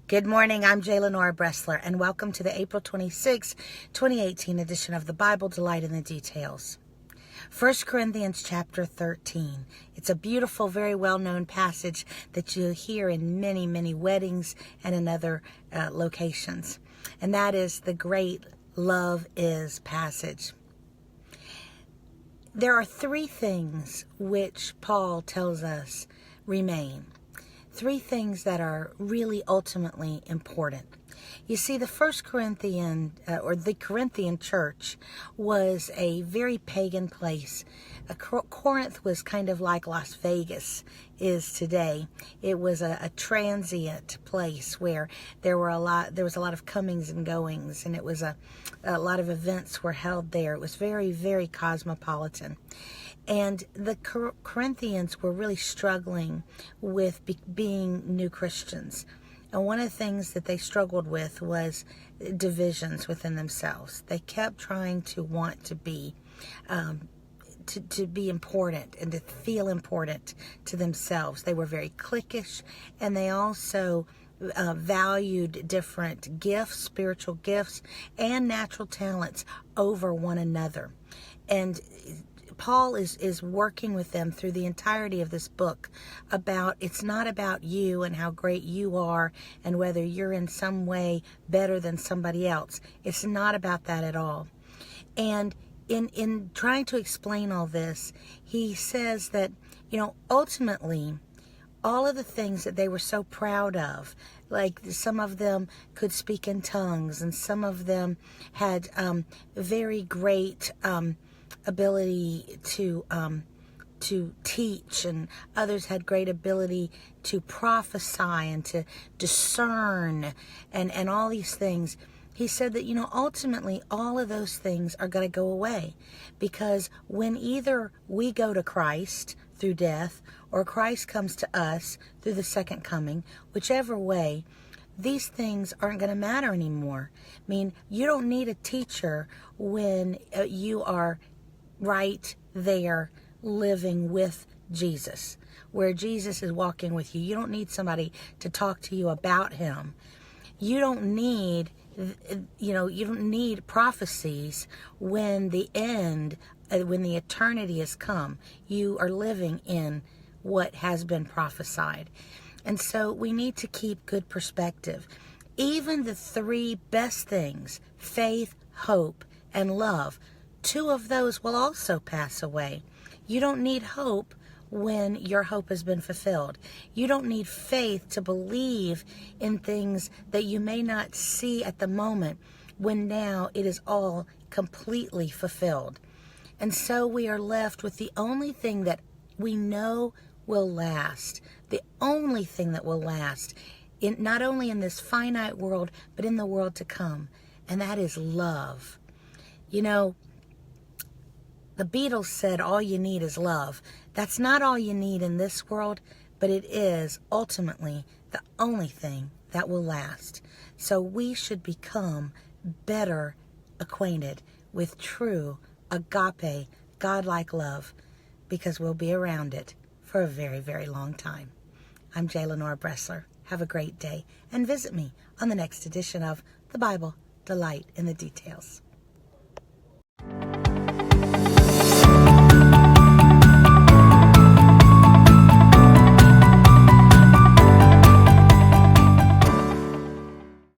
Good morning, I'm J. Lenora Bressler, and welcome to the April 26, 2018 edition of the Bible Delight in the Details. 1 Corinthians chapter 13. It's a beautiful, very well-known passage that you'll hear in many, many weddings and in other locations. And that is the great love is passage. There are three things which Paul tells us remain. Three things that are really ultimately important. You see, the the Corinthian church was a very pagan place. Corinth was kind of like Las Vegas is today. It was a transient place where there was a lot of comings and goings, and it was a lot of events were held there. It was very, very cosmopolitan. And the Corinthians were really struggling with being new Christians. And one of the things that they struggled with was divisions within themselves. They kept trying to want to be to be important and to feel important to themselves. They were very cliquish, and they also valued different gifts, spiritual gifts, and natural talents over one another. And Paul is working with them through the entirety of this book about it's not about you and how great you are and whether you're in some way better than somebody else. It's not about that at all. And in trying to explain all this, he says that, ultimately, all of the things that they were so proud of, like some of them could speak in tongues, and some of them had very great ability to teach, and others had great ability to prophesy and to discern and all these things. He said that, ultimately all of those things are going to go away, because when either we go to Christ through death or Christ comes to us through the second coming, whichever way, these things aren't going to matter anymore. I mean, you don't need a teacher when you are right there living with Jesus, where Jesus is walking with you. You don't need somebody to talk to you about him. You don't need prophecies when the end, when the eternity has come. You are living in what has been prophesied. And so we need to keep good perspective. Even the three best things, faith, hope, and love, two of those will also pass away. You don't need hope when your hope has been fulfilled. You don't need faith to believe in things that you may not see at the moment, when now it is all completely fulfilled. And so we are left with the only thing that we know will last, the only thing that will last, not only in this finite world, but in the world to come, and that is love. The Beatles said all you need is love. That's not all you need in this world, but it is ultimately the only thing that will last. So we should become better acquainted with true agape, godlike love, because we'll be around it for a very, very long time. I'm J. Lenora Bressler. Have a great day, and visit me on the next edition of the Bible Delight in the Details.